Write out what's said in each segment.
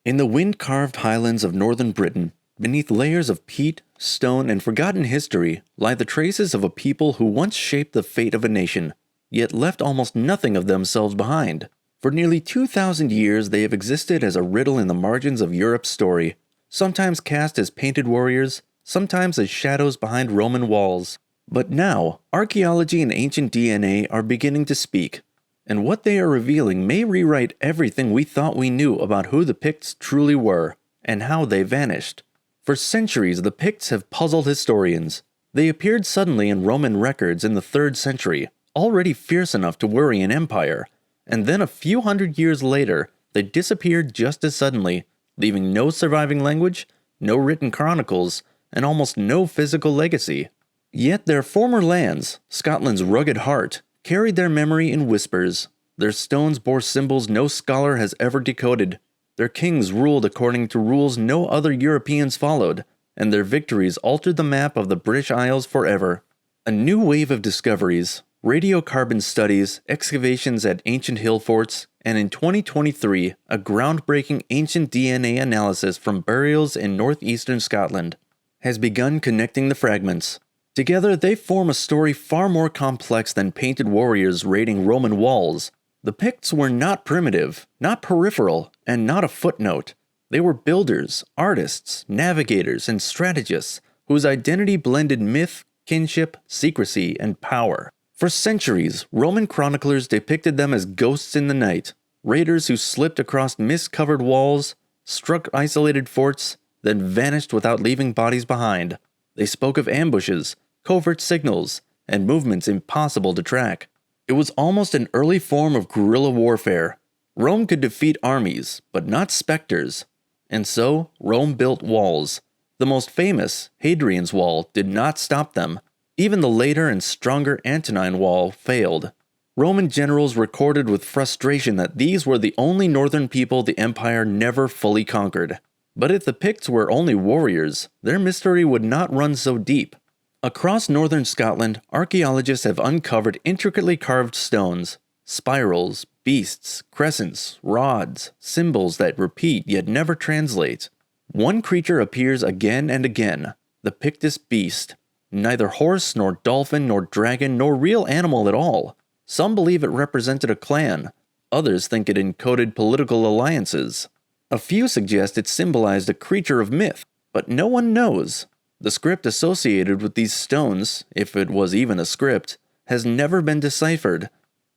In the wind-carved highlands of northern Britain, beneath layers of peat, stone, and forgotten history, lie the traces of a people who once shaped the fate of a nation, yet left almost nothing of themselves behind. For nearly 2,000 years they have existed as a riddle in the margins of Europe's story, sometimes cast as painted warriors, sometimes as shadows behind Roman walls. But now, archaeology and ancient DNA are beginning to speak, and what they are revealing may rewrite everything we thought we knew about who the Picts truly were, and how they vanished. For centuries, the Picts have puzzled historians. They appeared suddenly in Roman records in the 3rd century, already fierce enough to worry an empire, and then a few hundred years later, they disappeared just as suddenly, leaving no surviving language, no written chronicles, and almost no physical legacy. Yet their former lands, Scotland's rugged heart, carried their memory in whispers. Their stones bore symbols no scholar has ever decoded. Their kings ruled according to rules no other Europeans followed, and their victories altered the map of the British Isles forever. A new wave of discoveries, radiocarbon studies, excavations at ancient hill forts, and in 2023, a groundbreaking ancient DNA analysis from burials in northeastern Scotland, has begun connecting the fragments. Together, they form a story far more complex than painted warriors raiding Roman walls. The Picts were not primitive, not peripheral, and not a footnote. They were builders, artists, navigators, and strategists whose identity blended myth, kinship, secrecy, and power. For centuries, Roman chroniclers depicted them as ghosts in the night, raiders who slipped across mist-covered walls, struck isolated forts, then vanished without leaving bodies behind. They spoke of ambushes, covert signals, and movements impossible to track. It was almost an early form of guerrilla warfare. Rome could defeat armies, but not specters. And so, Rome built walls. The most famous, Hadrian's Wall, did not stop them. Even the later and stronger Antonine Wall failed. Roman generals recorded with frustration that these were the only northern people the empire never fully conquered. But if the Picts were only warriors, their mystery would not run so deep. Across northern Scotland, archaeologists have uncovered intricately carved stones, spirals, beasts, crescents, rods, symbols that repeat yet never translate. One creature appears again and again, the Pictish beast. Neither horse, nor dolphin, nor dragon, nor real animal at all. Some believe it represented a clan. Others think it encoded political alliances. A few suggest it symbolized a creature of myth, but no one knows. The script associated with these stones, if it was even a script, has never been deciphered.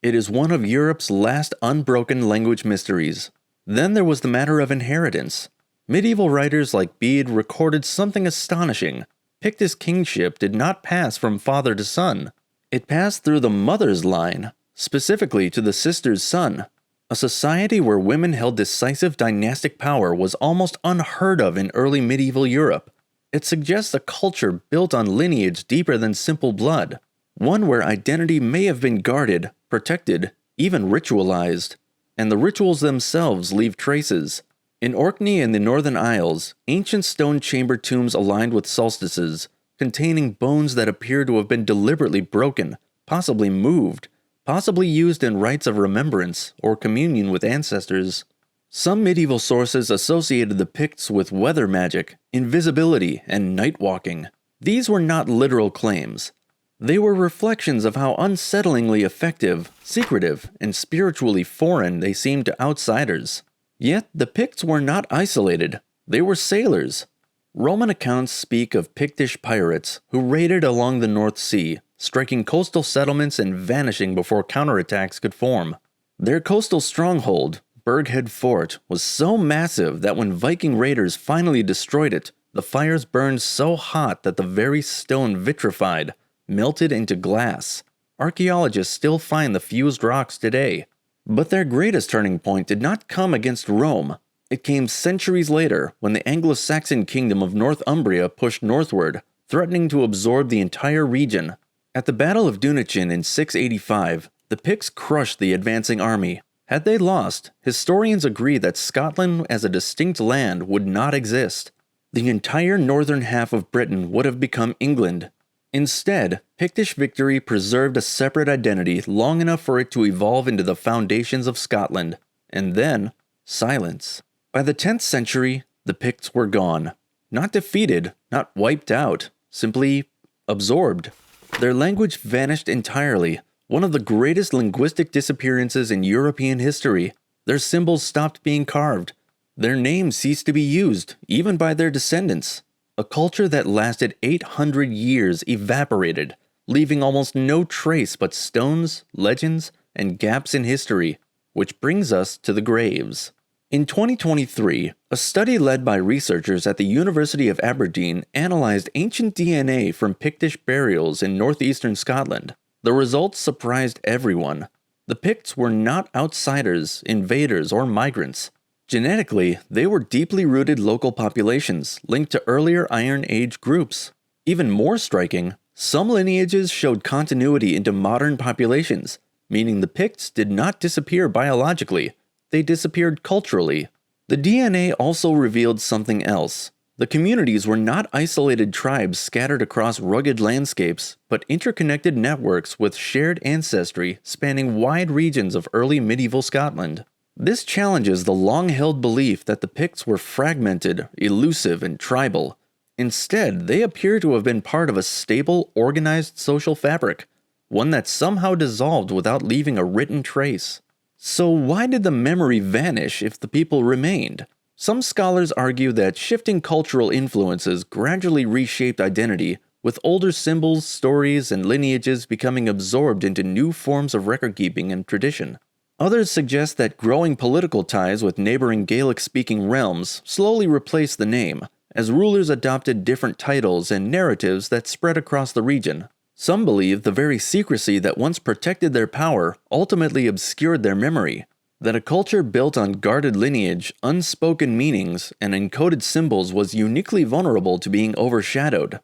It is one of Europe's last unbroken language mysteries. Then there was the matter of inheritance. Medieval writers like Bede recorded something astonishing. Pictish kingship did not pass from father to son. It passed through the mother's line, specifically to the sister's son. A society where women held decisive dynastic power was almost unheard of in early medieval Europe. It suggests a culture built on lineage deeper than simple blood, one where identity may have been guarded, protected, even ritualized, and the rituals themselves leave traces. In Orkney and the Northern Isles, ancient stone chamber tombs aligned with solstices, containing bones that appear to have been deliberately broken, possibly moved, possibly used in rites of remembrance or communion with ancestors. Some medieval sources associated the Picts with weather magic, invisibility, and night walking. These were not literal claims. They were reflections of how unsettlingly effective, secretive, and spiritually foreign they seemed to outsiders. Yet the Picts were not isolated. They were sailors. Roman accounts speak of Pictish pirates who raided along the North Sea, striking coastal settlements and vanishing before counterattacks could form. Their coastal stronghold, Berghead Fort, was so massive that when Viking raiders finally destroyed it, the fires burned so hot that the very stone vitrified, melted into glass. Archaeologists still find the fused rocks today. But their greatest turning point did not come against Rome. It came centuries later when the Anglo-Saxon kingdom of Northumbria pushed northward, threatening to absorb the entire region. At the Battle of Dunechin in 685, the Picts crushed the advancing army. Had they lost, historians agree that Scotland as a distinct land would not exist. The entire northern half of Britain would have become England. Instead, Pictish victory preserved a separate identity long enough for it to evolve into the foundations of Scotland. And then, silence. By the 10th century, the Picts were gone. Not defeated, not wiped out, simply absorbed. Their language vanished entirely, one of the greatest linguistic disappearances in European history. Their symbols stopped being carved. Their names ceased to be used, even by their descendants. A culture that lasted 800 years evaporated, leaving almost no trace but stones, legends, and gaps in history, which brings us to the graves. In 2023, a study led by researchers at the University of Aberdeen analyzed ancient DNA from Pictish burials in northeastern Scotland. The results surprised everyone. The Picts were not outsiders, invaders, or migrants. Genetically, they were deeply rooted local populations linked to earlier Iron Age groups. Even more striking, some lineages showed continuity into modern populations, meaning the Picts did not disappear biologically, they disappeared culturally. The DNA also revealed something else. The communities were not isolated tribes scattered across rugged landscapes, but interconnected networks with shared ancestry spanning wide regions of early medieval Scotland. This challenges the long-held belief that the Picts were fragmented, elusive, and tribal. Instead, they appear to have been part of a stable, organized social fabric, one that somehow dissolved without leaving a written trace. So why did the memory vanish if the people remained? Some scholars argue that shifting cultural influences gradually reshaped identity, with older symbols, stories, and lineages becoming absorbed into new forms of record-keeping and tradition. Others suggest that growing political ties with neighboring Gaelic-speaking realms slowly replaced the name, as rulers adopted different titles and narratives that spread across the region. Some believe the very secrecy that once protected their power ultimately obscured their memory, that a culture built on guarded lineage, unspoken meanings, and encoded symbols was uniquely vulnerable to being overshadowed.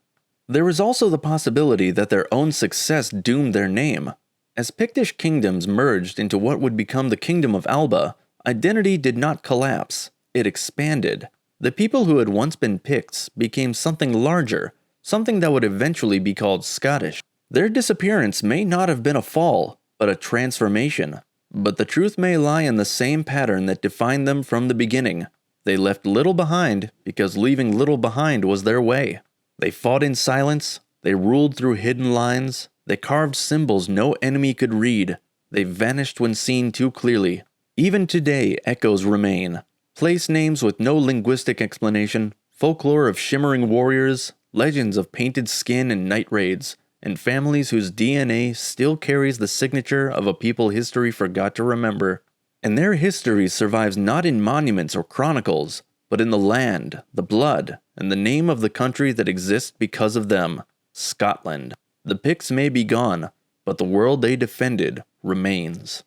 There is also the possibility that their own success doomed their name. As Pictish kingdoms merged into what would become the Kingdom of Alba, identity did not collapse, it expanded. The people who had once been Picts became something larger, something that would eventually be called Scottish. Their disappearance may not have been a fall, but a transformation. But the truth may lie in the same pattern that defined them from the beginning. They left little behind because leaving little behind was their way. They fought in silence, they ruled through hidden lines, they carved symbols no enemy could read. They vanished when seen too clearly. Even today, echoes remain. Place names with no linguistic explanation, folklore of shimmering warriors, legends of painted skin and night raids, and families whose DNA still carries the signature of a people history forgot to remember. And their history survives not in monuments or chronicles, but in the land, the blood, and the name of the country that exists because of them, Scotland. The Picts may be gone, but the world they defended remains.